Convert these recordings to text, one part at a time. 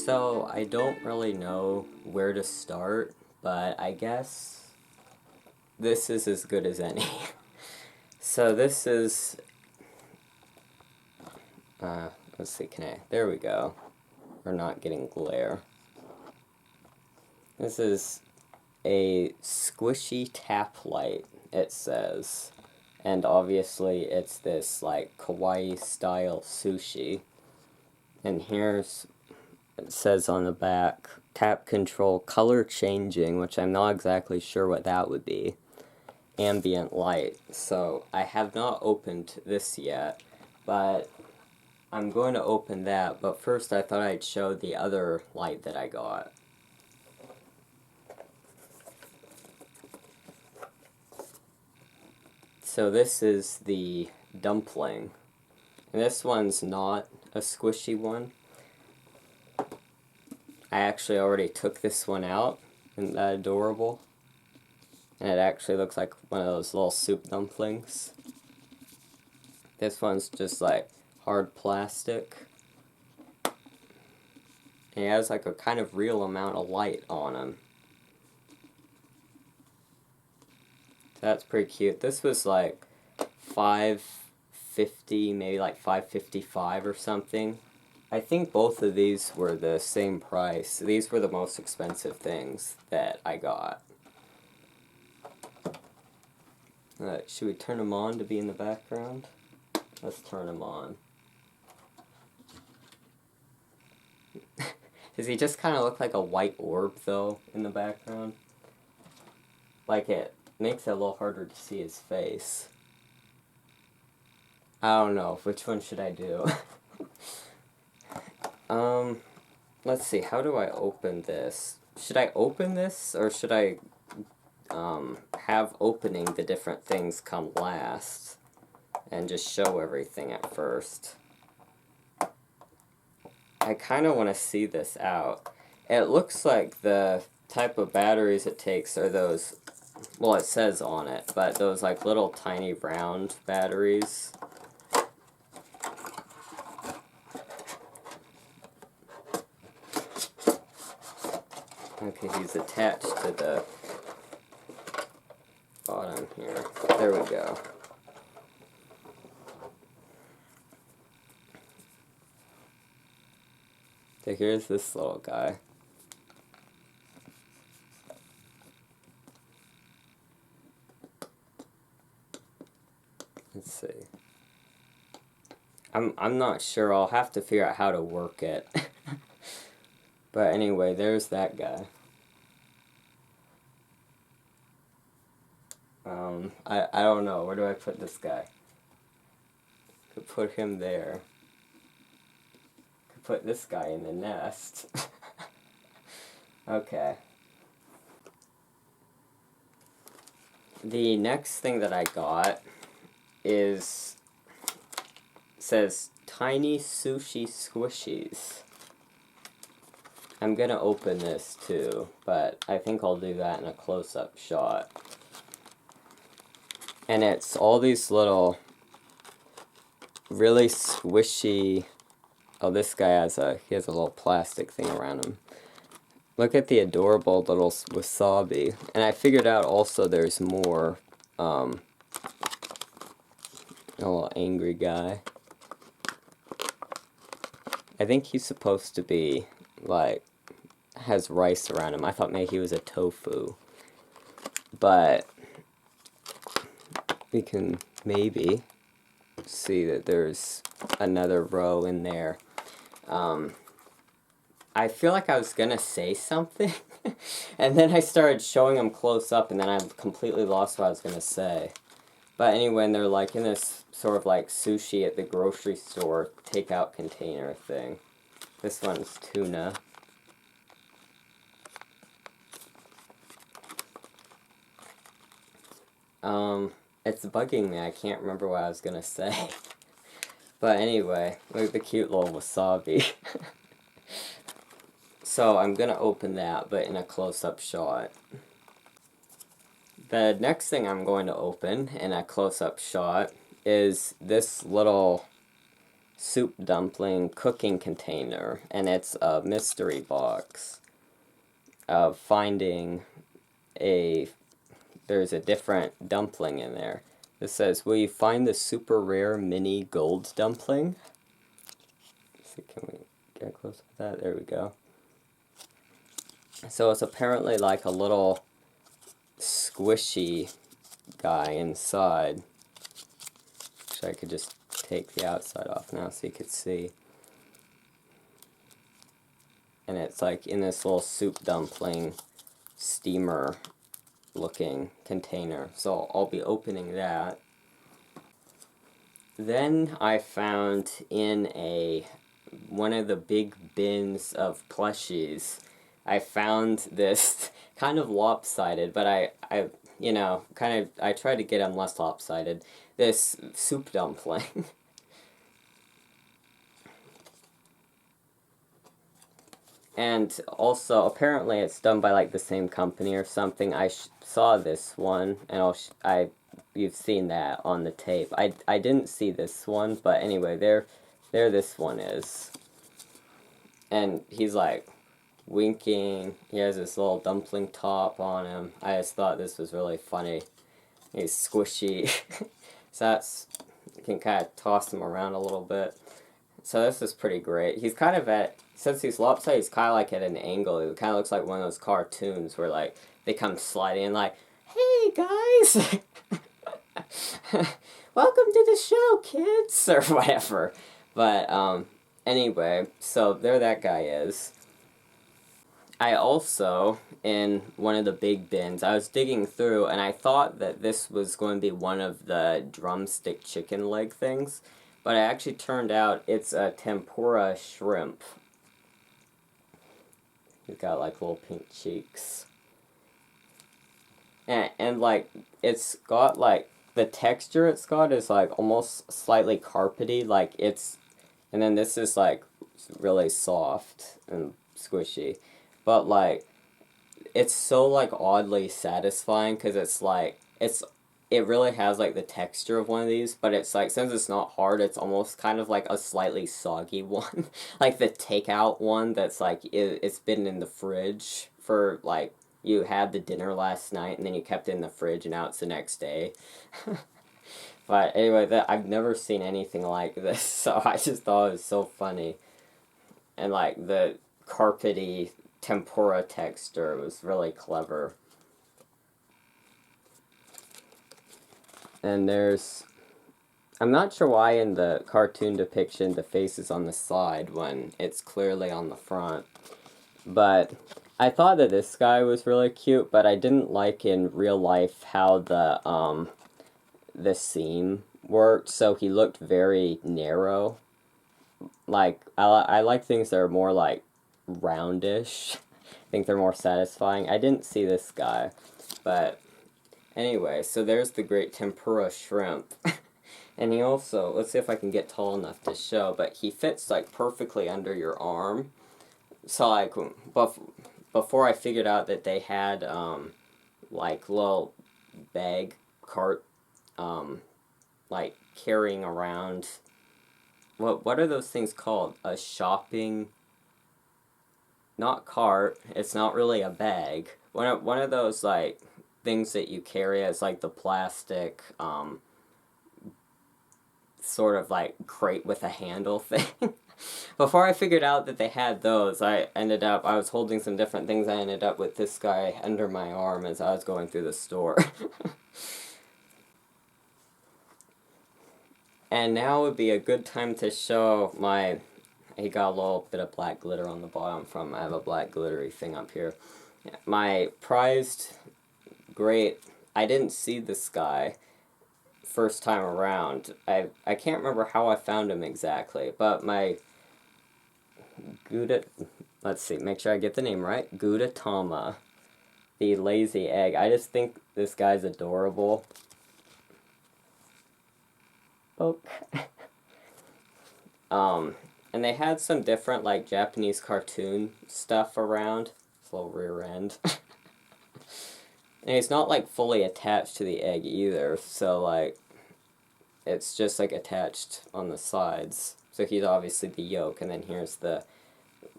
So, I don't really know where to start, but I guess this is as good as any. So this is, let's see, there we go. We're not getting glare. This is a squishy tap light, it says. And obviously it's this, like, Kawaii style sushi. And here's, it says on the back, tap control color changing, which I'm not exactly sure what that would be. Ambient light. So I have not opened this yet, but I'm going to open that. But first I thought I'd show the other light that I got. So this is the dumpling. And this one's not a squishy one. I actually already took this one out. Isn't that adorable? And it actually looks like one of those little soup dumplings. This one's just like hard plastic. And it has like a kind of real amount of light on him. That's pretty cute. This was like $5.50, maybe like $5.55 or something. I think both of these were the same price. These were the most expensive things that I got. Should we turn them on to be in the background? Let's turn them on. Does he just kind of look like a white orb, though, in the background? Like, it makes it a little harder to see his face. I don't know. Which one should I do? Let's see. How do I open this? Should I open this, or should I have opening the different things come last and just show everything at first? I kind of want to see this out. It looks like the type of batteries it takes are those, well, it says on it, but those like little tiny round batteries. Okay, he's attached to the bottom here. There we go. So here's this little guy. Let's see. I'm not sure. I'll have to figure out how to work it. But anyway, there's that guy. I don't know. Where do I put this guy? Could put him there. Could put this guy in the nest. Okay. The next thing that I got says Tiny Sushi Squishies. I'm gonna open this too, but I think I'll do that in a close-up shot. And it's all these little really squishy. Oh, this guy has a little plastic thing around him. Look at the adorable little wasabi. And I figured out also there's more, a little angry guy. I think he's supposed to be, like, has rice around him. I thought maybe he was a tofu. But we can maybe see that there's another row in there. I feel like I was gonna say something, and then I started showing them close up, and then I completely lost what I was gonna say. But anyway, and they're like in this sort of like sushi at the grocery store takeout container thing. This one's tuna. It's bugging me. I can't remember what I was gonna say. But anyway, look at the cute little wasabi. So I'm gonna open that, but in a close-up shot. The next thing I'm going to open in a close-up shot is this little soup dumpling cooking container, and it's a mystery box of finding there's a different dumpling in there. It says, will you find the super rare mini gold dumpling? Let's see, can we get close to that? There we go. So it's apparently like a little squishy guy inside. Actually, I could just take the outside off now so you could see. And it's like in this little soup dumpling steamer looking container. So I'll be opening that. Then I found in one of the big bins of plushies, I found this kind of lopsided, but I I tried to get them less lopsided. This soup dumpling. And also, apparently it's done by like the same company or something. I saw this one, and you've seen that on the tape. I didn't see this one, but anyway, there this one is. And he's like winking. He has this little dumpling top on him. I just thought this was really funny. He's squishy. So you can kind of toss him around a little bit. So this is pretty great. He's kind of since he's lopsided, he's kind of like at an angle. It kind of looks like one of those cartoons where like they come sliding in like, hey guys, welcome to the show, kids, or whatever. But anyway, so there that guy is. I also, in one of the big bins, I was digging through and I thought that this was going to be one of the drumstick chicken leg things, but it actually turned out it's a tempura shrimp. He's got like little pink cheeks. And like, it's got like, the texture it's got is like almost slightly carpety, like and then this is like really soft and squishy. But like, it's so like oddly satisfying because it's like, it really has like the texture of one of these, but it's like, since it's not hard, it's almost kind of like a slightly soggy one. Like the takeout one that's like, it's been in the fridge for like, you had the dinner last night and then you kept it in the fridge and now it's the next day. But anyway, I've never seen anything like this, so I just thought it was so funny. And like the carpety tempura texture was really clever. And I'm not sure why in the cartoon depiction the face is on the side when it's clearly on the front. But I thought that this guy was really cute, but I didn't like in real life how the seam worked, so he looked very narrow. Like, I like things that are more like roundish. I think they're more satisfying. I didn't see this guy, but anyway, so there's the great tempura shrimp. And he also, let's see if I can get tall enough to show, but he fits like perfectly under your arm. So like, before I figured out that they had like little bag cart like carrying around, what are those things called? A shopping, not cart, it's not really a bag. One of those like things that you carry as like the plastic sort of like crate with a handle thing. Before I figured out that they had those, I was holding some different things. I ended up with this guy under my arm as I was going through the store. And now would be a good time to show he got a little bit of black glitter on the bottom I have a black glittery thing up here. My prized great, I didn't see this guy first time around. I can't remember how I found him exactly, but my let's see, make sure I get the name right. Gudetama, the lazy egg. I just think this guy's adorable. Okay. And they had some different like Japanese cartoon stuff around. This little rear end. And he's not like fully attached to the egg either, so like it's just like attached on the sides. So he's obviously the yolk, and then here's the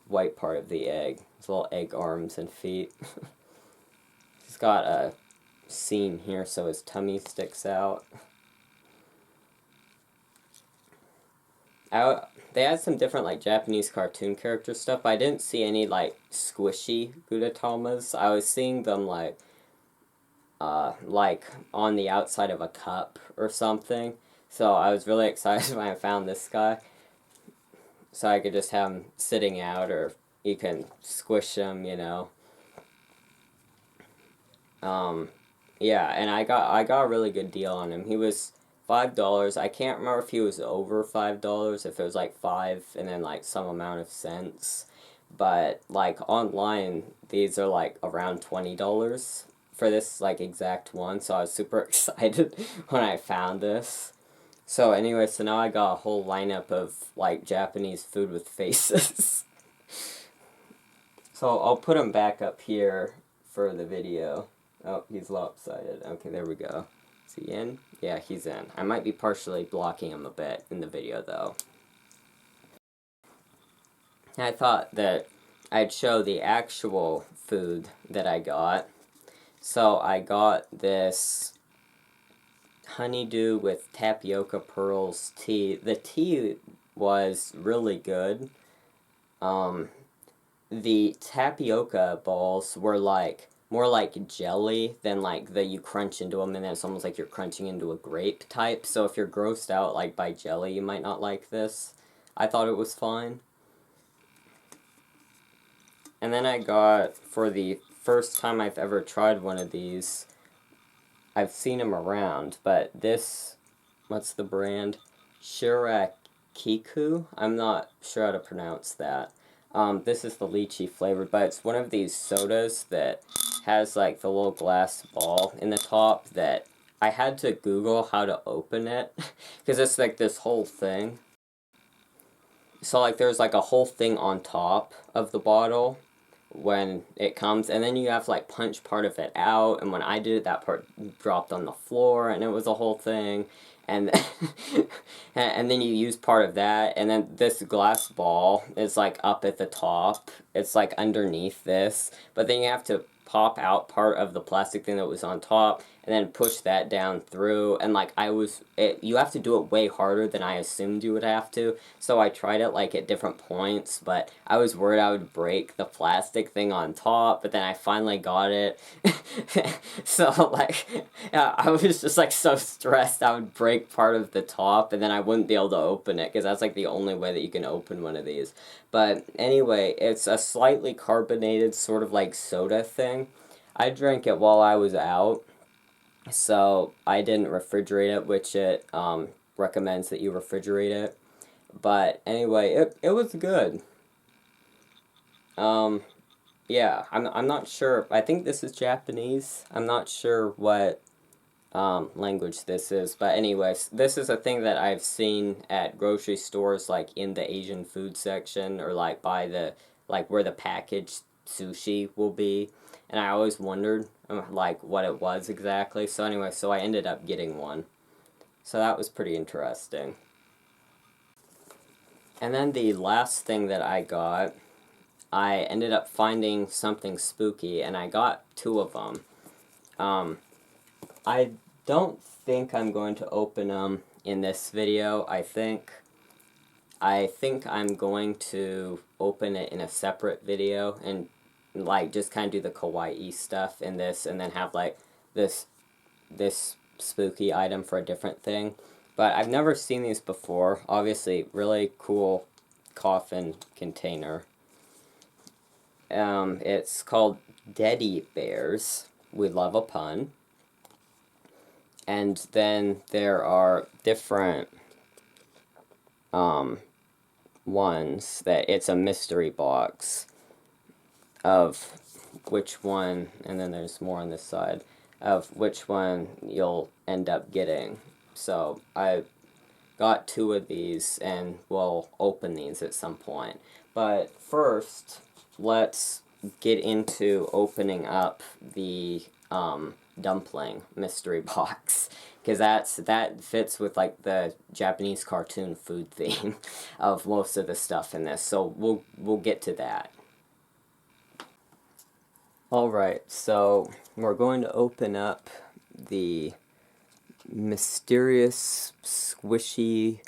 white part of the egg. His little egg arms and feet. He's got a seam here so his tummy sticks out. They had some different like Japanese cartoon character stuff, but I didn't see any like squishy Gudetamas. I was seeing them like on the outside of a cup or something. So I was really excited when I found this guy. So I could just have him sitting out, or you can squish him, you know. Yeah, and I got a really good deal on him. He was $5. I can't remember if he was over $5, if it was like 5 and then like some amount of cents. But like online, these are like around $20 for this like exact one. So I was super excited when I found this. So anyway, so now I got a whole lineup of like Japanese food with faces. So I'll put him back up here for the video. Oh, he's lopsided. Okay, there we go. Is he in? Yeah, he's in. I might be partially blocking him a bit in the video, though. I thought that I'd show the actual food that I got. So I got this honeydew with tapioca pearls tea. The tea was really good. The tapioca balls were like more like jelly than like you crunch into them, and then it's almost like you're crunching into a grape type. So if you're grossed out like by jelly, you might not like this. I thought it was fine. And then I got, for the first time I've ever tried one of these, I've seen them around, but this, what's the brand? Shirakiku? I'm not sure how to pronounce that. This is the lychee flavored, but it's one of these sodas that has like the little glass ball in the top that I had to Google how to open it, because it's like this whole thing. So like there's like a whole thing on top of the bottle when it comes, and then you have to like punch part of it out, and when I did it, that part dropped on the floor, and it was a whole thing. And and then you use part of that, and then this glass ball is like up at the top. It's like underneath this, but then you have to pop out part of the plastic thing that was on top, and then push that down through. And like you have to do it way harder than I assumed you would have to. So I tried it like at different points, but I was worried I would break the plastic thing on top. But then I finally got it. So like, yeah, I was just like so stressed I would break part of the top, and then I wouldn't be able to open it, because that's like the only way that you can open one of these. But anyway, it's a slightly carbonated sort of like soda thing. I drank it while I was out, so I didn't refrigerate it, which it recommends that you refrigerate it. But anyway, it was good. Yeah, I'm not sure. I think this is Japanese. I'm not sure what language this is. But anyways, this is a thing that I've seen at grocery stores, like in the Asian food section, or like by the, like where the packaged sushi will be. And I always wondered, like, what it was exactly. So anyway, so I ended up getting one. So that was pretty interesting. And then the last thing that I got, I ended up finding something spooky, and I got 2 of them. I don't think I'm going to open them in this video. I think I'm going to open it in a separate video, and like just kind of do the kawaii stuff in this, and then have like this spooky item for a different thing. But I've never seen these before. Obviously, really cool coffin container. It's called Teddy Bears. We love a pun. And then there are different ones that it's a mystery box of which one, and then there's more on this side, of which one you'll end up getting. So I got 2 of these, and we'll open these at some point. But first, let's get into opening up the dumpling mystery box, because that fits with like the Japanese cartoon food theme of most of the stuff in this. So we'll get to that. All right, so we're going to open up the mysterious squishy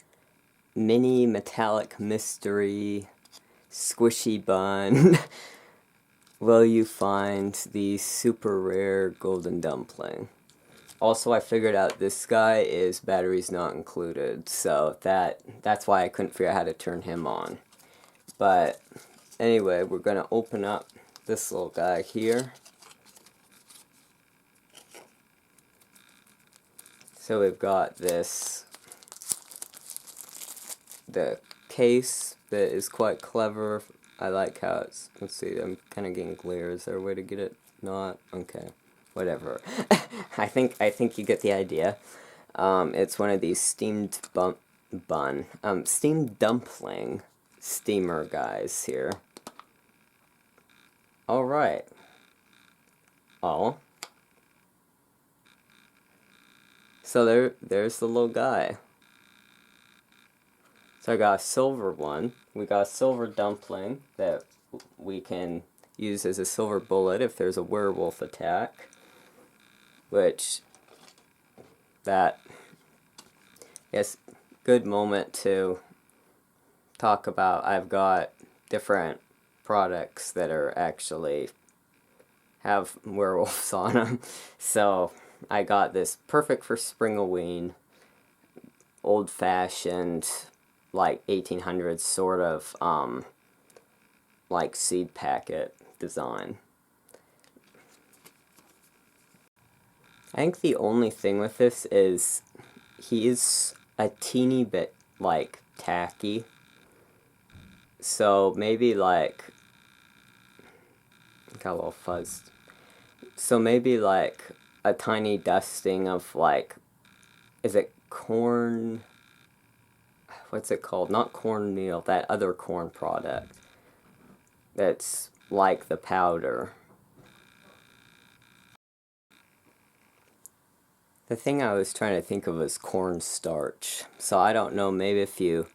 mini metallic mystery squishy bun. Will you find the super rare golden dumpling? Also, I figured out this guy is batteries not included, so that's why I couldn't figure out how to turn him on. But anyway, we're gonna open up this little guy here. So we've got this, the case that is quite clever. I like how it's, let's see, I'm kind of getting glare. Is there a way to get it not? Okay, whatever. I think you get the idea. It's one of these steamed steamed dumpling steamer guys here. All right. Oh. So there's the little guy. So I got a silver one. We got a silver dumpling that we can use as a silver bullet if there's a werewolf attack. Which, yes, good moment to talk about. I've got different products that are actually have werewolves on them. So I got this perfect for Spring-a-Ween, old-fashioned, like 1800s sort of like seed packet design. I think the only thing with this is he is a teeny bit like tacky, so maybe like got a little fuzzed, so maybe like a tiny dusting of like, is it corn, what's it called? Not cornmeal, that other corn product that's like the powder. The thing I was trying to think of was cornstarch. So I don't know, maybe if you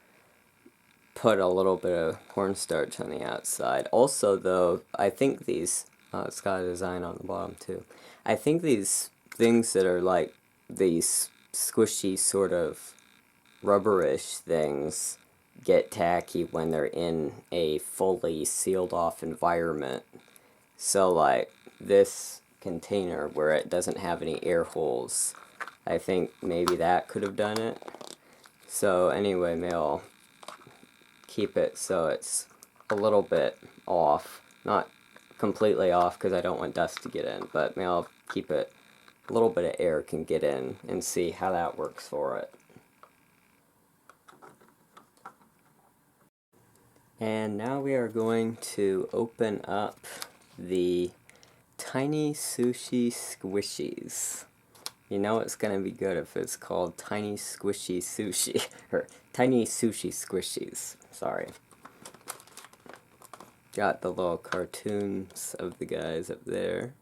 put a little bit of cornstarch on the outside. Also though, I think these, it's got a design on the bottom too. I think these things that are like these squishy sort of rubberish things get tacky when they're in a fully sealed off environment. So like this container where it doesn't have any air holes, I think maybe that could have done it. So anyway, maybe I'll keep it so it's a little bit off. Not completely off because I don't want dust to get in, but maybe I'll keep it a little bit of air can get in and see how that works for it. And now we are going to open up the Tiny Sushi Squishies. You know it's going to be good if it's called Tiny Squishy Sushi, or Tiny Sushi Squishies, sorry. Got the little cartoons of the guys up there.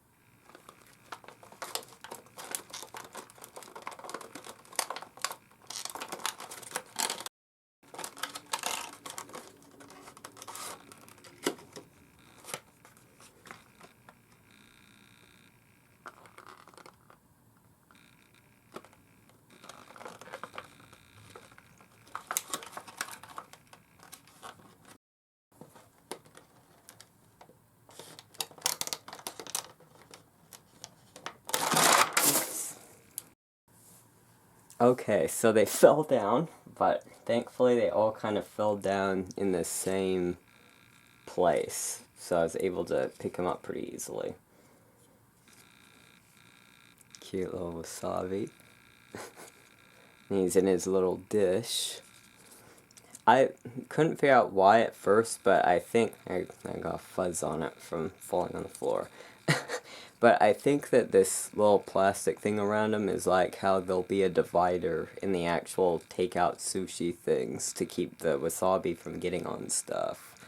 Okay, so they fell down, but thankfully they all kind of fell down in the same place, so I was able to pick them up pretty easily. Cute little wasabi. He's in his little dish. I couldn't figure out why at first, but I think I got a fuzz on it from falling on the floor. But I think that this little plastic thing around them is like how there'll be a divider in the actual takeout sushi things to keep the wasabi from getting on stuff.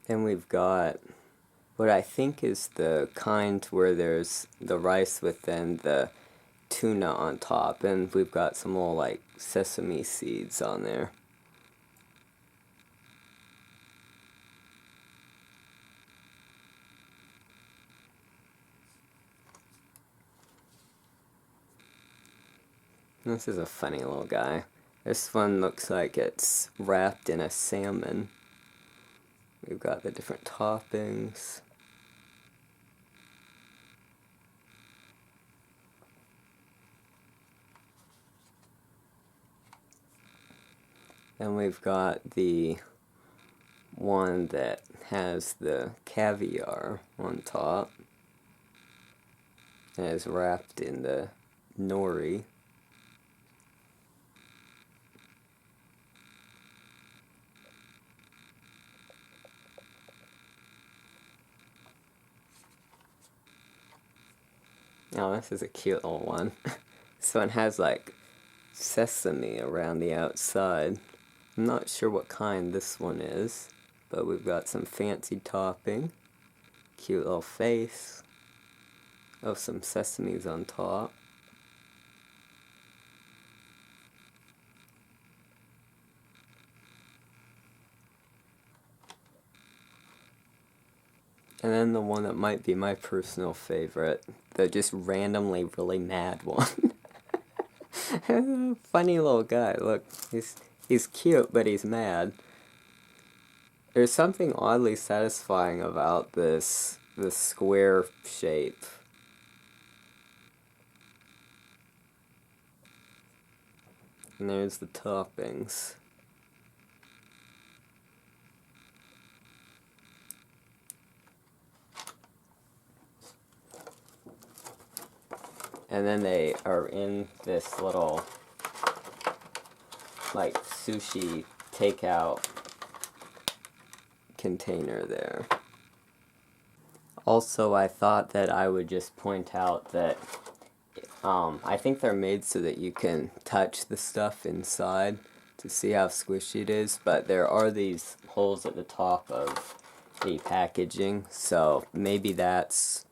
Then we've got what I think is the kind where there's the rice with then the tuna on top, and we've got some little like sesame seeds on there. This is a funny little guy. This one looks like it's wrapped in a salmon. We've got the different toppings. Then we've got the one that has the caviar on top and is wrapped in the nori. Oh, this is a cute little one. This one has like sesame around the outside. I'm not sure what kind this one is, but we've got some fancy topping, cute little face, oh, some sesames on top. And then the one that might be my personal favorite, the just randomly really mad one. Funny little guy, look, he's cute, but he's mad. There's something oddly satisfying about this square shape. And there's the toppings. And then they are in this little, like, sushi takeout container there. Also, I thought that I would just point out that I think they're made so that you can touch the stuff inside to see how squishy it is, but there are these holes at the top of the packaging, so maybe that's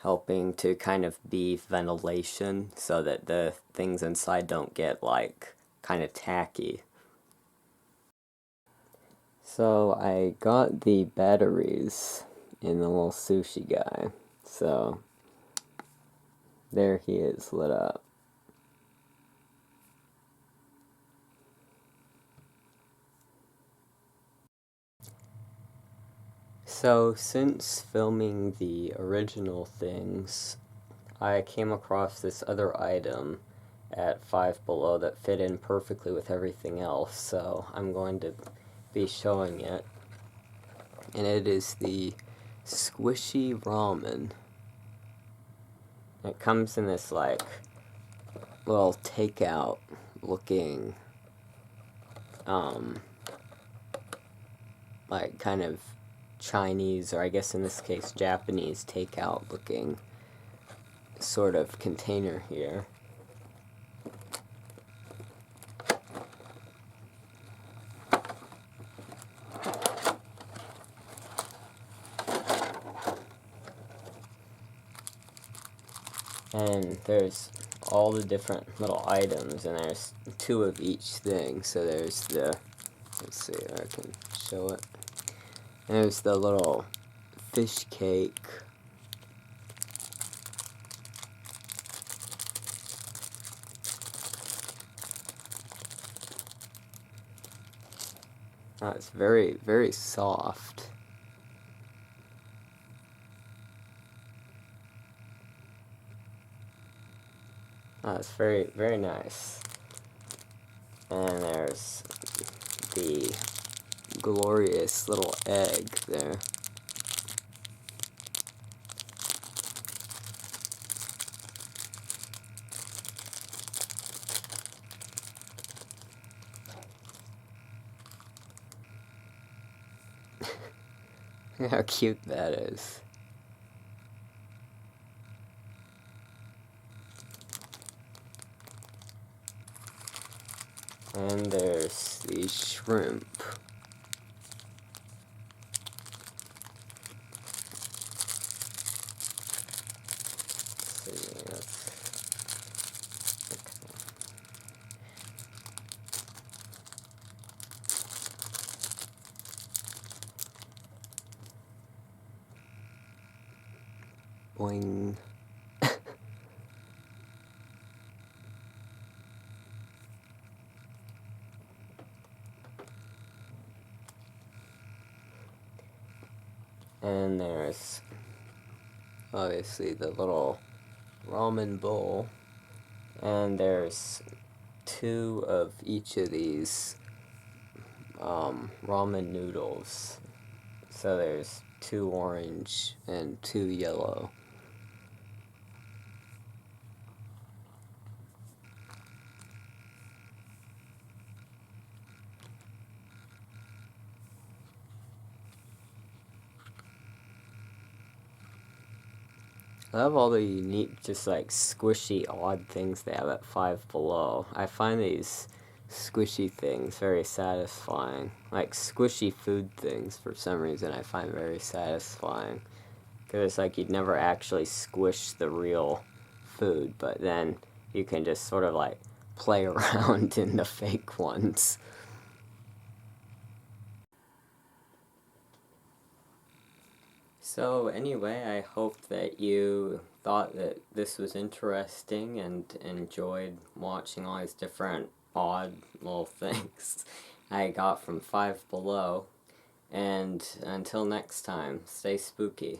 helping to kind of be ventilation so that the things inside don't get like kind of tacky. So I got the batteries in the little sushi guy, so there he is lit up. So since filming the original things, I came across this other item at Five Below that fit in perfectly with everything else, so I'm going to be showing it. And it is the Squishy Ramen. It comes in this like little takeout looking like kind of Chinese, or I guess in this case Japanese takeout looking sort of container here. And there's all the different little items, and there's two of each thing. So there's the, let's see if I can show it. There's the little fish cake. Oh, it's very, very soft. Oh, it's very, very nice. And there's the glorious little egg there. How cute that is. And there's the shrimp. Boing. And there's obviously the little ramen bowl. And there's 2 of each of these ramen noodles. So there's 2 orange and 2 yellow. I love all the unique, just like squishy, odd things they have at Five Below. I find these squishy things very satisfying. Like squishy food things, for some reason, I find very satisfying. Because it's like you'd never actually squish the real food, but then you can just sort of like play around in the fake ones. So anyway, I hope that you thought that this was interesting and enjoyed watching all these different odd little things I got from Five Below. And until next time, stay spooky.